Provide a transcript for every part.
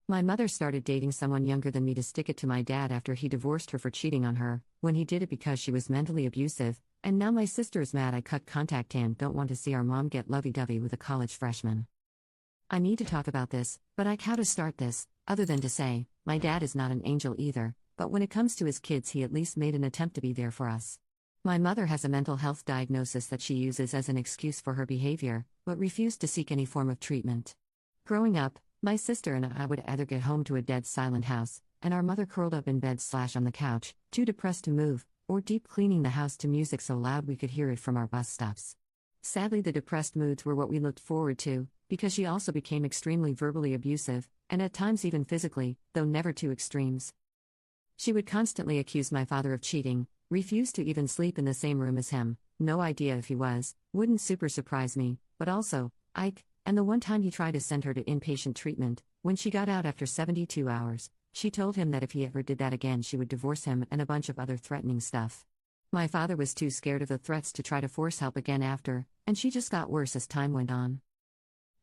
My mother started dating someone younger than me to stick it to my dad after he divorced her for cheating on her, when he did it because she was mentally abusive, and now my sister is mad I cut contact and don't want to see our mom get lovey-dovey with a college freshman. I need to talk about this, but how to start this, other than to say, my dad is not an angel either, but when it comes to his kids he at least made an attempt to be there for us. My mother has a mental health diagnosis that she uses as an excuse for her behavior, but refused to seek any form of treatment. Growing up, my sister and I would either get home to a dead silent house, and our mother curled up in bed / on the couch, too depressed to move, or deep cleaning the house to music so loud we could hear it from our bus stops. Sadly, the depressed moods were what we looked forward to, because she also became extremely verbally abusive, and at times even physically, though never to extremes. She would constantly accuse my father of cheating, refuse to even sleep in the same room as him, no idea if he was, wouldn't super surprise me, but also, Ike. And the one time he tried to send her to inpatient treatment, when she got out after 72 hours, she told him that if he ever did that again she would divorce him and a bunch of other threatening stuff. My father was too scared of the threats to try to force help again after, and she just got worse as time went on.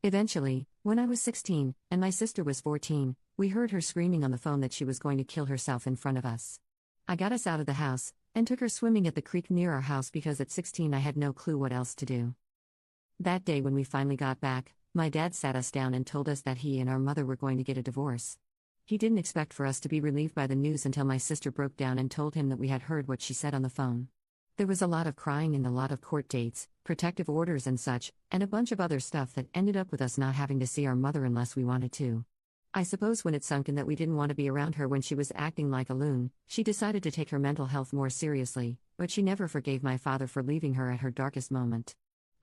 Eventually, when I was 16, and my sister was 14, we heard her screaming on the phone that she was going to kill herself in front of us. I got us out of the house, and took her swimming at the creek near our house because at 16 I had no clue what else to do. That day when we finally got back, my dad sat us down and told us that he and our mother were going to get a divorce. He didn't expect for us to be relieved by the news until my sister broke down and told him that we had heard what she said on the phone. There was a lot of crying and a lot of court dates, protective orders and such, and a bunch of other stuff that ended up with us not having to see our mother unless we wanted to. I suppose when it sunk in that we didn't want to be around her when she was acting like a loon, she decided to take her mental health more seriously, but she never forgave my father for leaving her at her darkest moment.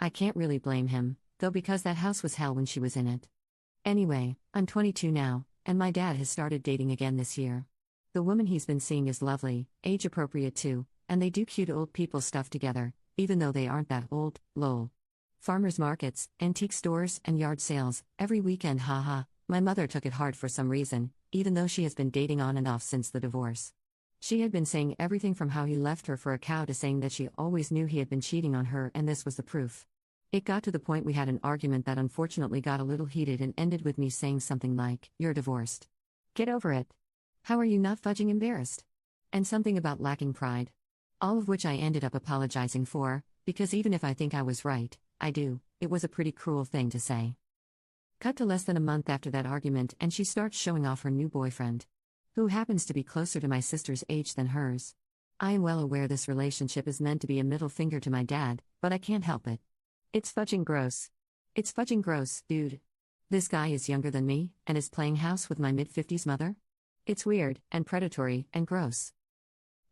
I can't really blame him, though, because that house was hell when she was in it. Anyway, I'm 22 now, and my dad has started dating again this year. The woman he's been seeing is lovely, age appropriate too, and they do cute old people stuff together, even though they aren't that old, lol. Farmers markets, antique stores, and yard sales, every weekend, haha. My mother took it hard for some reason, even though she has been dating on and off since the divorce. She had been saying everything from how he left her for a cow to saying that she always knew he had been cheating on her, and this was the proof. It got to the point we had an argument that unfortunately got a little heated and ended with me saying something like, "You're divorced. Get over it. How are you not fudging embarrassed?" And something about lacking pride. All of which I ended up apologizing for, because even if I think I was right, I do, it was a pretty cruel thing to say. Cut to less than a month after that argument and she starts showing off her new boyfriend, who happens to be closer to my sister's age than hers. I am well aware this relationship is meant to be a middle finger to my dad, but I can't help it. It's fudging gross. It's fudging gross, dude. This guy is younger than me, and is playing house with my mid-50s mother? It's weird, and predatory, and gross.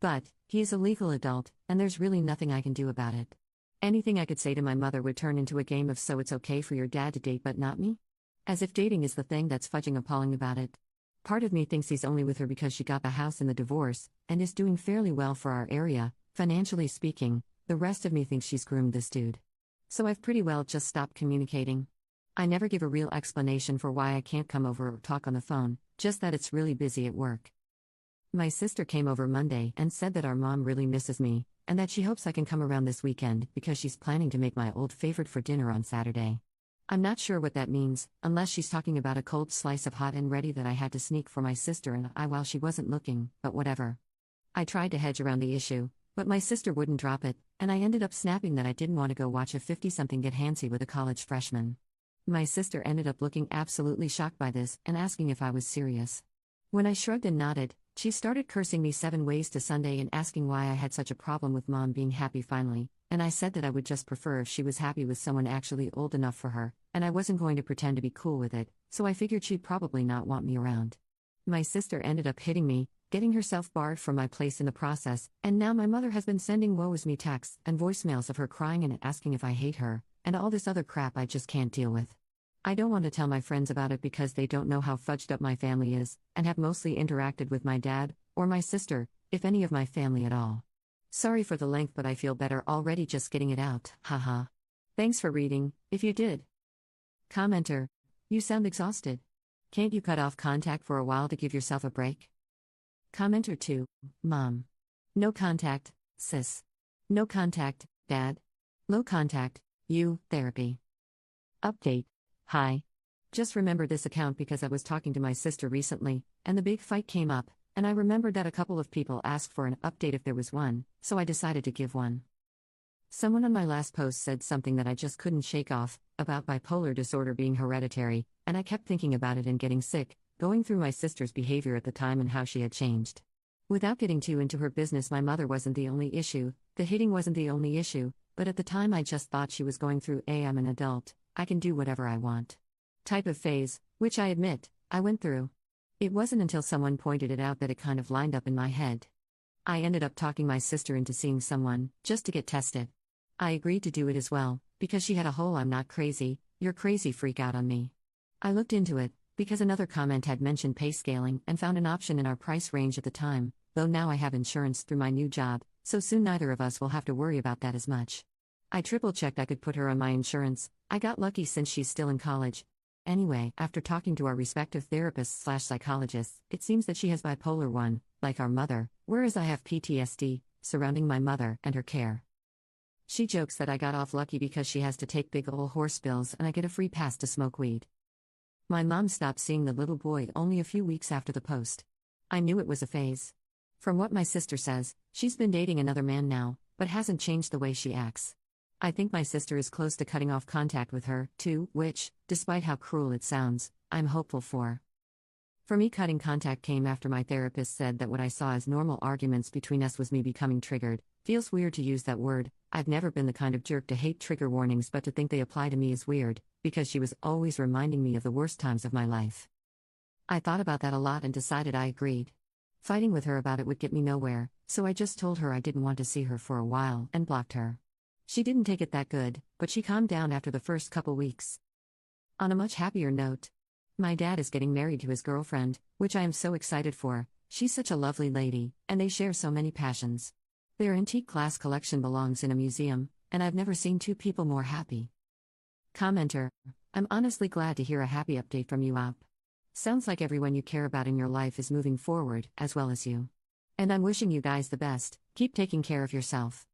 But, he is a legal adult, and there's really nothing I can do about it. Anything I could say to my mother would turn into a game of so it's okay for your dad to date but not me? As if dating is the thing that's fudging appalling about it. Part of me thinks he's only with her because she got the house in the divorce, and is doing fairly well for our area, financially speaking. The rest of me thinks she's groomed this dude. So I've pretty well just stopped communicating. I never give a real explanation for why I can't come over or talk on the phone, just that it's really busy at work. My sister came over Monday and said that our mom really misses me, and that she hopes I can come around this weekend because she's planning to make my old favorite for dinner on Saturday. I'm not sure what that means, unless she's talking about a cold slice of hot and ready that I had to sneak for my sister and I while she wasn't looking, but whatever. I tried to hedge around the issue, but my sister wouldn't drop it, and I ended up snapping that I didn't want to go watch a 50-something get handsy with a college freshman. My sister ended up looking absolutely shocked by this and asking if I was serious. When I shrugged and nodded, she started cursing me 7 ways to Sunday and asking why I had such a problem with mom being happy finally, and I said that I would just prefer if she was happy with someone actually old enough for her, and I wasn't going to pretend to be cool with it, so I figured she'd probably not want me around. My sister ended up hitting me, getting herself barred from my place in the process, and now my mother has been sending woe is me texts and voicemails of her crying and asking if I hate her, and all this other crap I just can't deal with. I don't want to tell my friends about it because they don't know how fudged up my family is, and have mostly interacted with my dad, or my sister, if any of my family at all. Sorry for the length, but I feel better already just getting it out, haha. Thanks for reading, if you did. Commenter: you sound exhausted. Can't you cut off contact for a while to give yourself a break? Commenter 2, Mom. No contact, sis. No contact, Dad. Low contact, you, therapy. Update. Hi. Just remember this account because I was talking to my sister recently, and the big fight came up, and I remembered that a couple of people asked for an update if there was one, so I decided to give one. Someone on my last post said something that I just couldn't shake off, about bipolar disorder being hereditary, and I kept thinking about it and getting sick, going through my sister's behavior at the time and how she had changed. Without getting too into her business, my mother wasn't the only issue, the hitting wasn't the only issue, but at the time I just thought she was going through I'm an adult, I can do whatever I want type of phase, which I admit, I went through. It wasn't until someone pointed it out that it kind of lined up in my head. I ended up talking my sister into seeing someone, just to get tested. I agreed to do it as well, because she had a whole "I'm not crazy, you're crazy" freak out on me. I looked into it, because another comment had mentioned pay scaling and found an option in our price range at the time, though now I have insurance through my new job, so soon neither of us will have to worry about that as much. I triple-checked I could put her on my insurance. I got lucky since she's still in college. Anyway, after talking to our respective therapists/psychologists, it seems that she has bipolar 1, like our mother, whereas I have PTSD, surrounding my mother and her care. She jokes that I got off lucky because she has to take big ol' horse pills and I get a free pass to smoke weed. My mom stopped seeing the little boy only a few weeks after the post. I knew it was a phase. From what my sister says, she's been dating another man now, but hasn't changed the way she acts. I think my sister is close to cutting off contact with her, too, which, despite how cruel it sounds, I'm hopeful for. For me, cutting contact came after my therapist said that what I saw as normal arguments between us was me becoming triggered. Feels weird to use that word. I've never been the kind of jerk to hate trigger warnings, but to think they apply to me is weird, because she was always reminding me of the worst times of my life. I thought about that a lot and decided I agreed. Fighting with her about it would get me nowhere, so I just told her I didn't want to see her for a while and blocked her. She didn't take it that good, but she calmed down after the first couple weeks. On a much happier note, my dad is getting married to his girlfriend, which I am so excited for. She's such a lovely lady, and they share so many passions. Their antique glass collection belongs in a museum, and I've never seen two people more happy. Commenter: I'm honestly glad to hear a happy update from you, Op. Sounds like everyone you care about in your life is moving forward, as well as you. And I'm wishing you guys the best. Keep taking care of yourself.